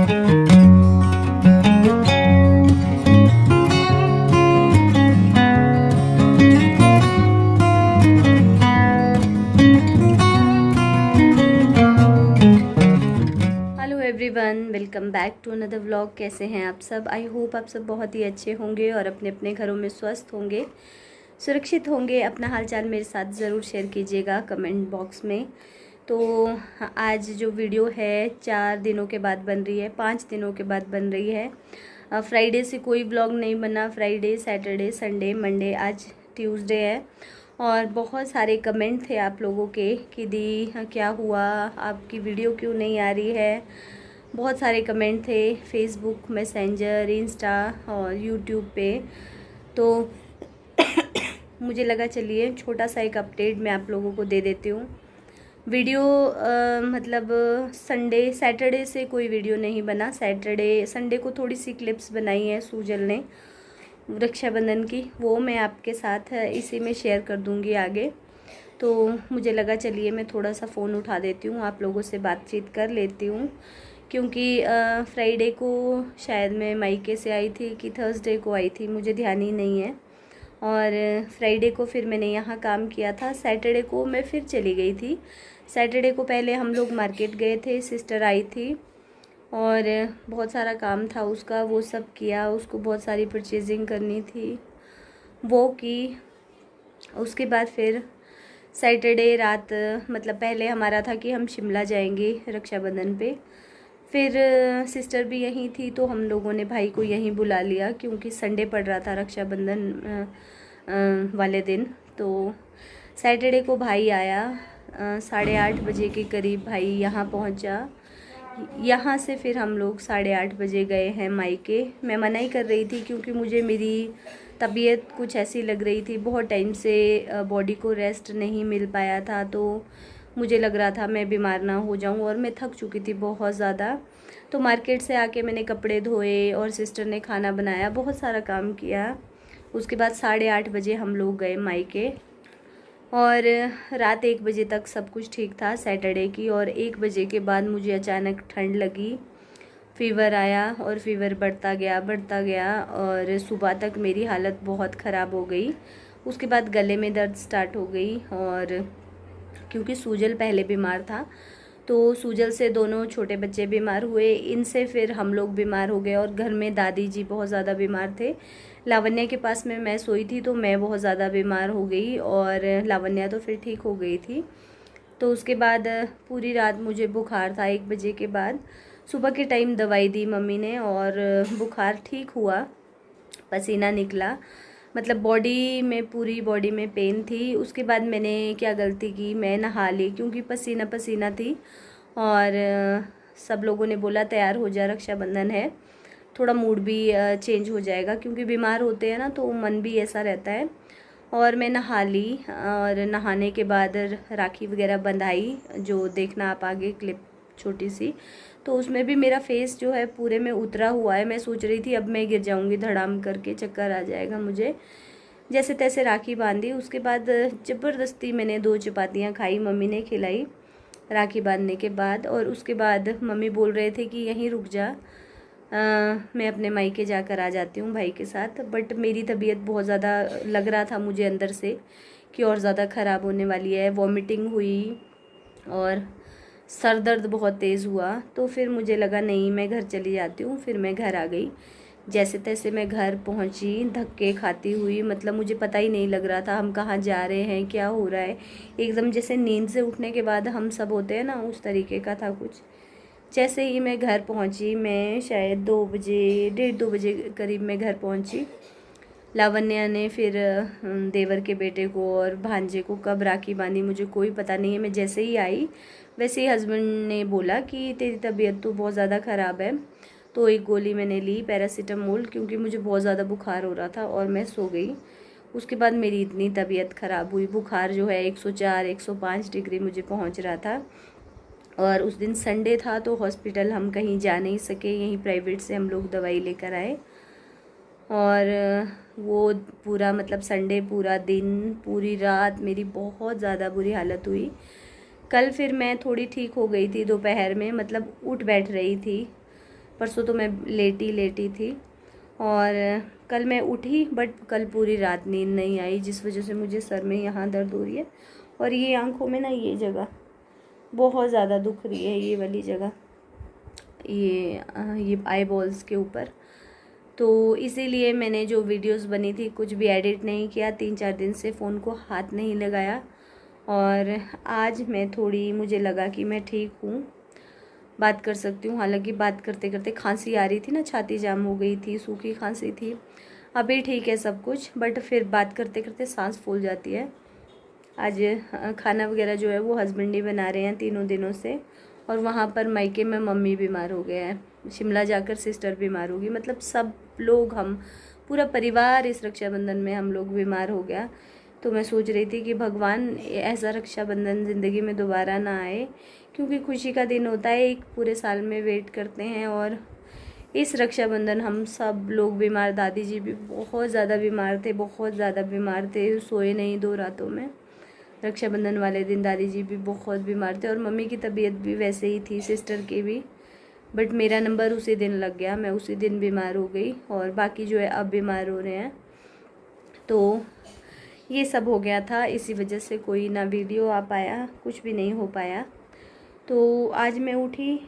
Everyone, welcome back to another vlog. कैसे हैं आप सब? आई होप आप सब बहुत ही अच्छे होंगे और अपने अपने घरों में स्वस्थ होंगे, सुरक्षित होंगे। अपना हालचाल मेरे साथ ज़रूर शेयर कीजिएगा कमेंट बॉक्स में। तो आज जो वीडियो है 4 दिनों के बाद बन रही है, 5 दिनों के बाद बन रही है। फ्राइडे से कोई व्लॉग नहीं बना। फ्राइडे, सैटरडे, संडे, मंडे, आज ट्यूसडे है। और बहुत सारे कमेंट थे आप लोगों के कि दी क्या हुआ, आपकी वीडियो क्यों नहीं आ रही है। बहुत सारे कमेंट थे फेसबुक, मैसेंजर, इंस्टा और यूट्यूब पे। तो मुझे लगा चलिए छोटा सा एक अपडेट मैं आप लोगों को दे देती हूँ। वीडियो मतलब सैटरडे से कोई वीडियो नहीं बना। संडे को थोड़ी सी क्लिप्स बनाई है सूजल ने रक्षाबंधन की, वो मैं आपके साथ इसी में शेयर कर दूँगी आगे। तो मुझे लगा चलिए मैं थोड़ा सा फ़ोन उठा देती हूँ, आप लोगों से बातचीत कर लेती हूँ। क्योंकि फ्राइडे को शायद मैं मायके से आई थी कि थर्सडे को आई थी, मुझे ध्यान ही नहीं है। और फ्राइडे को फिर मैंने यहाँ काम किया था। सैटरडे को मैं फिर चली गई थी। सैटरडे को पहले हम लोग मार्केट गए थे, सिस्टर आई थी और बहुत सारा काम था उसका, वो सब किया। उसको बहुत सारी परचेजिंग करनी थी, वो की। उसके बाद फिर सैटरडे रात मतलब पहले हमारा था कि हम शिमला जाएंगे रक्षाबंधन पे। फिर सिस्टर भी यहीं थी तो हम लोगों ने भाई को यहीं बुला लिया क्योंकि संडे पड़ रहा था रक्षाबंधन वाले दिन। तो सैटरडे को भाई आया, 8:30 बजे के करीब भाई यहाँ पहुँचा। यहाँ से फिर हम लोग 8:30 बजे गए हैं मायके। मैं मना ही कर रही थी क्योंकि मुझे मेरी तबीयत कुछ ऐसी लग रही थी, बहुत टाइम से बॉडी को रेस्ट नहीं मिल पाया था। तो मुझे लग रहा था मैं बीमार ना हो जाऊं और मैं थक चुकी थी बहुत ज़्यादा। तो मार्केट से आके मैंने कपड़े धोए और सिस्टर ने खाना बनाया, बहुत सारा काम किया। उसके बाद 8:30 बजे हम लोग गए मायके और रात 1 बजे तक सब कुछ ठीक था सैटरडे की। और 1 बजे के बाद मुझे अचानक ठंड लगी, फ़ीवर आया और फ़ीवर बढ़ता गया और सुबह तक मेरी हालत बहुत ख़राब हो गई। उसके बाद गले में दर्द स्टार्ट हो गई और क्योंकि सूजल पहले बीमार था तो सूजल से दोनों छोटे बच्चे बीमार हुए, इनसे फिर हम लोग बीमार हो गए। और घर में दादी जी बहुत ज़्यादा बीमार थे। लावण्या के पास में मैं सोई थी तो मैं बहुत ज़्यादा बीमार हो गई और लावण्या तो फिर ठीक हो गई थी। तो उसके बाद पूरी रात मुझे बुखार था। 1 बजे के बाद सुबह के टाइम दवाई दी मम्मी ने और बुखार ठीक हुआ, पसीना निकला, मतलब पूरी बॉडी में पेन थी। उसके बाद मैंने क्या गलती की, मैं नहा ली क्योंकि पसीना पसीना थी। और सब लोगों ने बोला तैयार हो जा, रक्षाबंधन है, थोड़ा मूड भी चेंज हो जाएगा क्योंकि बीमार होते हैं ना तो मन भी ऐसा रहता है। और मैं नहा ली और नहाने के बाद राखी वगैरह बंधाई, जो देखना आप आगे क्लिप छोटी सी। तो उसमें भी मेरा फेस जो है पूरे में उतरा हुआ है। मैं सोच रही थी अब मैं गिर जाऊंगी धड़ाम करके, चक्कर आ जाएगा मुझे। जैसे तैसे राखी बांधी। उसके बाद ज़बरदस्ती मैंने 2 चपातियाँ खाई, मम्मी ने खिलाई राखी बांधने के बाद। और उसके बाद मम्मी बोल रहे थे कि यहीं रुक जा, मैं अपने मायके जाकर आ जाती हूँ भाई के साथ। बट मेरी तबीयत बहुत ज़्यादा लग रहा था मुझे अंदर से कि और ज़्यादा ख़राब होने वाली है। वॉमिटिंग हुई और सर दर्द बहुत तेज़ हुआ। तो फिर मुझे लगा नहीं, मैं घर चली जाती हूँ। फिर मैं घर आ गई। जैसे तैसे मैं घर पहुँची धक्के खाती हुई, मतलब मुझे पता ही नहीं लग रहा था हम कहाँ जा रहे हैं, क्या हो रहा है। एकदम जैसे नींद से उठने के बाद हम सब होते हैं ना, उस तरीके का था कुछ। जैसे ही मैं घर पहुंची, मैं शायद 2 बजे, 1:30-2 बजे करीब मैं घर पहुंची। लावण्या ने फिर देवर के बेटे को और भांजे को कब राखी बांधी मुझे कोई पता नहीं है। मैं जैसे ही आई वैसे ही हस्बैंड ने बोला कि तेरी तबीयत तो बहुत ज़्यादा ख़राब है। तो एक गोली मैंने ली पैरासीटामोल, क्योंकि मुझे बहुत ज़्यादा बुखार हो रहा था और मैं सो गई। उसके बाद मेरी इतनी तबीयत ख़राब हुई, बुखार जो है 104-105 डिग्री मुझे पहुंच रहा था। और उस दिन संडे था तो हॉस्पिटल हम कहीं जा नहीं सके, यहीं प्राइवेट से हम लोग दवाई लेकर आए। और वो पूरा मतलब संडे पूरा दिन पूरी रात मेरी बहुत ज़्यादा बुरी हालत हुई। कल फिर मैं थोड़ी ठीक हो गई थी दोपहर में, मतलब उठ बैठ रही थी, परसों तो मैं लेटी थी और कल मैं उठी, बट कल पूरी रात नींद नहीं आई, जिस वजह से मुझे सर में यहाँ दर्द हो रही है और ये आँखों में ना ये बहुत ज़्यादा दुख रही है, ये वाली जगह, ये आई बॉल्स के ऊपर। तो इसीलिए मैंने जो वीडियोस बनी थी कुछ भी एडिट नहीं किया, 3-4 दिन से फ़ोन को हाथ नहीं लगाया। और आज मैं थोड़ी, मुझे लगा कि मैं ठीक हूँ, बात कर सकती हूँ। हालांकि बात करते करते खांसी आ रही थी ना, छाती जाम हो गई थी, सूखी खांसी थी। अभी ठीक है सब कुछ, बट फिर बात करते करते सांस फूल जाती है। आज खाना वगैरह जो है वो हस्बैंड ही बना रहे हैं 3 दिनों से, और वहाँ पर मायके में मम्मी बीमार हो गया है, शिमला जाकर सिस्टर बीमार होगी, मतलब सब लोग, हम पूरा परिवार इस रक्षाबंधन में हम लोग बीमार हो गया। तो मैं सोच रही थी कि भगवान ऐसा रक्षाबंधन ज़िंदगी में दोबारा ना आए, क्योंकि खुशी का दिन होता है, एक पूरे साल में वेट करते हैं। और इस रक्षाबंधन हम सब लोग बीमार, दादी जी भी बहुत ज़्यादा बीमार थे, बहुत ज़्यादा बीमार थे, सोए नहीं 2 रातों में। रक्षाबंधन वाले दिन दादी जी भी बहुत बीमार थे और मम्मी की तबीयत भी वैसे ही थी, सिस्टर की भी। बट मेरा नंबर उसी दिन लग गया, मैं उसी दिन बीमार हो गई, और बाकी जो है अब बीमार हो रहे हैं। तो ये सब हो गया था, इसी वजह से कोई ना वीडियो आ पाया, कुछ भी नहीं हो पाया। तो आज मैं उठी,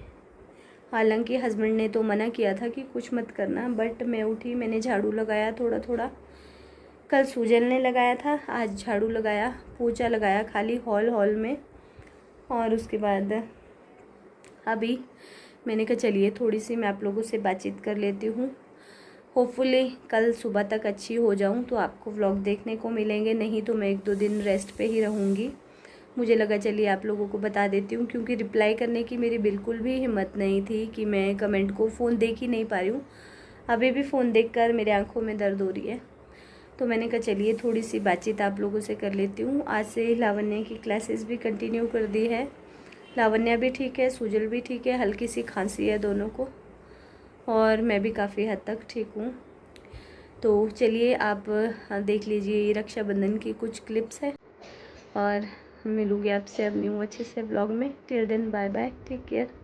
हालांकि हस्बैंड ने तो मना किया था कि कुछ मत करना, बट मैं उठी, मैंने झाड़ू लगाया थोड़ा थोड़ा। कल सूजल ने लगाया था, आज झाड़ू लगाया, पोछा लगाया खाली हॉल में। और उसके बाद अभी मैंने कहा चलिए थोड़ी सी मैं आप लोगों से बातचीत कर लेती हूँ। होपफुली कल सुबह तक अच्छी हो जाऊँ तो आपको व्लॉग देखने को मिलेंगे, नहीं तो मैं 1-2 दिन रेस्ट पे ही रहूँगी। मुझे लगा चलिए आप लोगों को बता देती हूँ, क्योंकि रिप्लाई करने की मेरी बिल्कुल भी हिम्मत नहीं थी कि मैं कमेंट को, फ़ोन देख ही नहीं पा रही हूँ। अभी भी फ़ोन देखकर मेरे आँखों में दर्द हो रही है। तो मैंने कहा चलिए थोड़ी सी बातचीत आप लोगों से कर लेती हूँ। आज से लावण्य की क्लासेस भी कंटिन्यू कर दी है, लावण्या भी ठीक है, सुजल भी ठीक है, हल्की सी खांसी है दोनों को, और मैं भी काफ़ी हद तक ठीक हूँ। तो चलिए आप देख लीजिए, ये रक्षाबंधन की कुछ क्लिप्स है, और मिलूँगी आपसे अब न्यू अच्छे से ब्लॉग में। Till then bye bye, take care.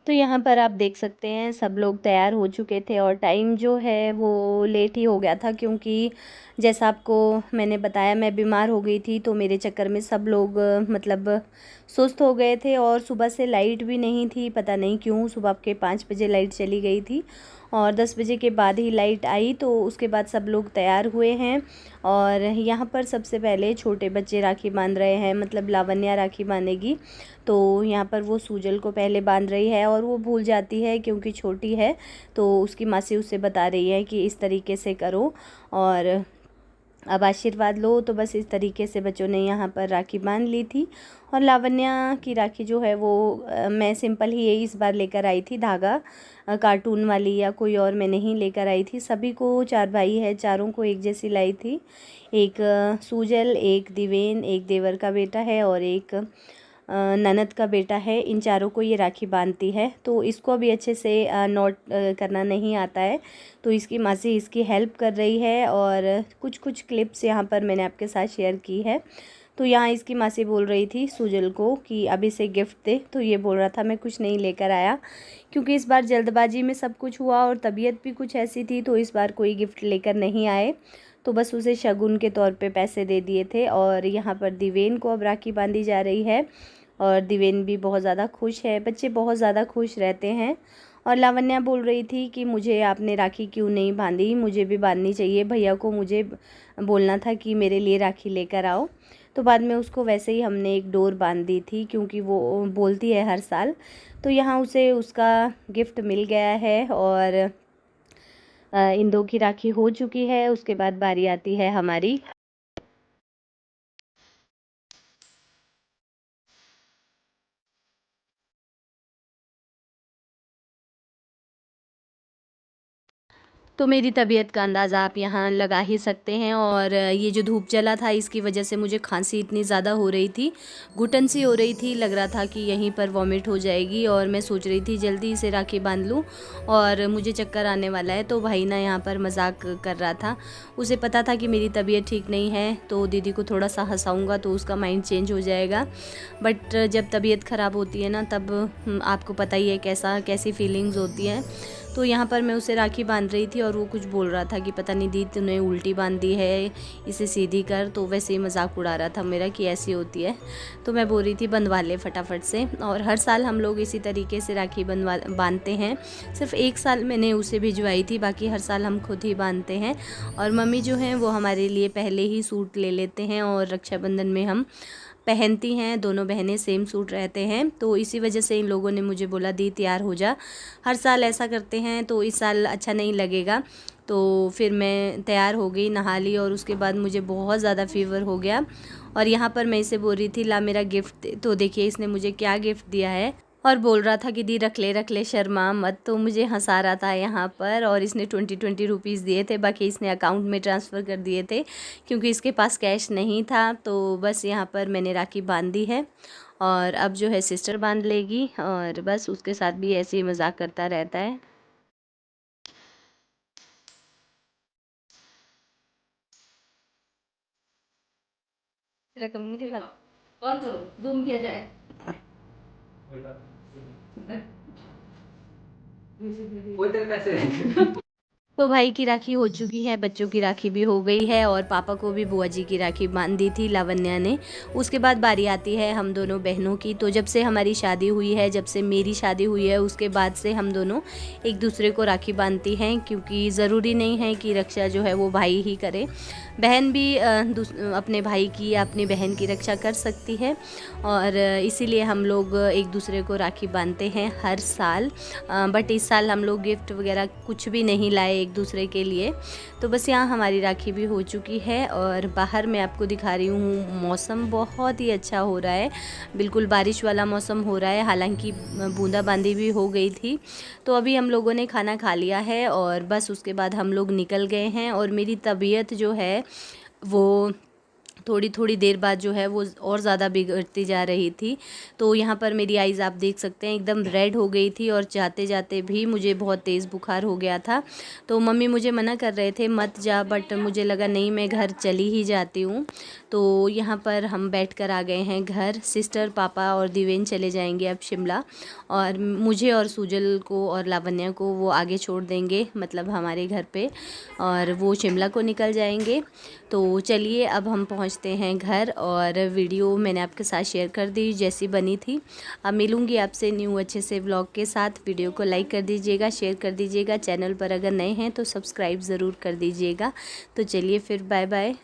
तो यहाँ पर आप देख सकते हैं सब लोग तैयार हो चुके थे, और टाइम जो है वो लेट ही हो गया था, क्योंकि जैसा आपको मैंने बताया मैं बीमार हो गई थी, तो मेरे चक्कर में सब लोग मतलब सुस्त हो गए थे। और सुबह से लाइट भी नहीं थी, पता नहीं क्यों, सुबह के 5 बजे लाइट चली गई थी और 10 बजे के बाद ही लाइट आई। तो उसके बाद सब लोग तैयार हुए हैं, और यहाँ पर सबसे पहले छोटे बच्चे राखी बांध रहे हैं, मतलब लावण्या राखी बांधेगी। तो यहाँ पर वो सूजल को पहले बांध रही है, और वो भूल जाती है क्योंकि छोटी है, तो उसकी मासी उसे बता रही है कि इस तरीके से करो और अब आशीर्वाद लो। तो बस इस तरीके से बच्चों ने यहाँ पर राखी बांध ली थी। और लावण्या की राखी जो है वो मैं सिंपल ही इस बार लेकर आई थी, धागा कार्टून वाली या कोई और मैं नहीं लेकर आई थी। सभी को, 4 भाई है, चारों को एक जैसी लाई थी। एक सूजल, एक दिवेन, एक देवर का बेटा है और एक ननद का बेटा है, इन चारों को ये राखी बांधती है। तो इसको अभी अच्छे से नोट करना नहीं आता है, तो इसकी मासी इसकी हेल्प कर रही है। और कुछ कुछ क्लिप्स यहाँ पर मैंने आपके साथ शेयर की है। तो यहाँ इसकी मासी बोल रही थी सुजल को कि अब इसे गिफ्ट दे, तो ये बोल रहा था मैं कुछ नहीं लेकर आया, क्योंकि इस बार जल्दबाजी में सब कुछ हुआ और तबीयत भी कुछ ऐसी थी, तो इस बार कोई गिफ्ट लेकर नहीं आए। तो बस उसे शगुन के तौर पे पैसे दे दिए थे। और यहाँ पर दिवेन को अब राखी बांधी जा रही है, और दिवेन भी बहुत ज़्यादा खुश है, बच्चे बहुत ज़्यादा खुश रहते हैं। और लावण्या बोल रही थी कि मुझे आपने राखी क्यों नहीं बांधी, मुझे भी बांधनी चाहिए, भैया को मुझे बोलना था कि मेरे लिए राखी लेकर आओ। तो बाद में उसको वैसे ही हमने एक डोर बांध दी थी, क्योंकि वो बोलती है हर साल। तो यहाँ उसे उसका गिफ्ट मिल गया है, और इन दो की राखी हो चुकी है। उसके बाद बारी आती है हमारी। तो मेरी तबीयत का अंदाज़ा आप यहाँ लगा ही सकते हैं। और ये जो धूप चला था इसकी वजह से मुझे खांसी इतनी ज़्यादा हो रही थी, घुटन सी हो रही थी, लग रहा था कि यहीं पर वॉमिट हो जाएगी। और मैं सोच रही थी जल्दी से राखी बांध लूँ और मुझे चक्कर आने वाला है। तो भाई ना यहाँ पर मजाक कर रहा था, उसे पता था कि मेरी तबीयत ठीक नहीं है, तो दीदी को थोड़ा सा हंसाऊँगा तो उसका माइंड चेंज हो जाएगा। बट जब तबीयत ख़राब होती है ना, तब आपको पता ही है कैसी फीलिंग्स होती हैं। तो यहाँ पर मैं उसे राखी बांध रही थी और वो कुछ बोल रहा था कि पता नहीं दी तूने उल्टी बांध दी है, इसे सीधी कर। तो वैसे ही मजाक उड़ा रहा था मेरा कि ऐसी होती है। तो मैं बोल रही थी बंधवा ले फटाफट से। और हर साल हम लोग इसी तरीके से राखी बांधते हैं। सिर्फ एक साल मैंने उसे भिजवाई थी, बाकी हर साल हम खुद ही बांधते हैं। और मम्मी जो हैं वो हमारे लिए पहले ही सूट ले लेते हैं और रक्षाबंधन में हम पहनती हैं, दोनों बहनें सेम सूट रहते हैं। तो इसी वजह से इन लोगों ने मुझे बोला दी तैयार हो जा, हर साल ऐसा करते हैं तो इस साल अच्छा नहीं लगेगा। तो फिर मैं तैयार हो गई, नहा ली और उसके बाद मुझे बहुत ज़्यादा फीवर हो गया। और यहाँ पर मैं इसे बोल रही थी ला मेरा गिफ्ट, तो देखिए इसने मुझे क्या गिफ्ट दिया है। और बोल रहा था कि दी रख ले शर्मा मत। तो मुझे हंसा रहा था यहाँ पर। और इसने 20 रुपीज़ दिए थे, बाकी इसने अकाउंट में ट्रांसफ़र कर दिए थे क्योंकि इसके पास कैश नहीं था। तो बस यहाँ पर मैंने राखी बांध दी है और अब जो है सिस्टर बांध लेगी। और बस उसके साथ भी ऐसे ही मजाक करता रहता है। रकम मुझे कौन तो जूम किया जाए। तो भाई की राखी हो चुकी है, बच्चों की राखी भी हो गई है और पापा को भी बुआ जी की राखी बांध दी थी लावण्या ने। उसके बाद बारी आती है हम दोनों बहनों की। तो जब से हमारी शादी हुई है, जब से मेरी शादी हुई है, उसके बाद से हम दोनों एक दूसरे को राखी बांधती हैं, क्योंकि ज़रूरी नहीं है कि रक्षा जो है वो भाई ही करे, बहन भी अपने भाई की या अपनी बहन की रक्षा कर सकती है। और इसीलिए हम लोग एक दूसरे को राखी बांधते हैं हर साल। बट इस साल हम लोग गिफ्ट वगैरह कुछ भी नहीं लाए एक दूसरे के लिए। तो बस यहाँ हमारी राखी भी हो चुकी है और बाहर मैं आपको दिखा रही हूँ, मौसम बहुत ही अच्छा हो रहा है, बिल्कुल बारिश वाला मौसम हो रहा है। हालांकि बूंदाबांदी भी हो गई थी। तो अभी हम लोगों ने खाना खा लिया है और बस उसके बाद हम लोग निकल गए हैं। और मेरी तबीयत जो है वो थोड़ी थोड़ी देर बाद जो है वो और ज़्यादा बिगड़ती जा रही थी। तो यहाँ पर मेरी आइज़ आप देख सकते हैं एकदम रेड हो गई थी और जाते जाते भी मुझे बहुत तेज़ बुखार हो गया था। तो मम्मी मुझे मना कर रहे थे मत जा, बट मुझे लगा नहीं मैं घर चली ही जाती हूँ। तो यहाँ पर हम बैठ कर आ गए हैं घर। सिस्टर, पापा और दिवेन चले जाएंगे अब शिमला, और मुझे और सुजल को और लावण्या को वो आगे छोड़ देंगे, मतलब हमारे घर पे, और वो शिमला को निकल जाएंगे। तो चलिए अब हम पहुंचते हैं घर। और वीडियो मैंने आपके साथ शेयर कर दी जैसी बनी थी। अब मिलूंगी आपसे न्यू अच्छे से व्लॉग के साथ। वीडियो को लाइक कर दीजिएगा, शेयर कर दीजिएगा, चैनल पर अगर नए हैं तो सब्सक्राइब ज़रूर कर दीजिएगा। तो चलिए फिर बाय बाय।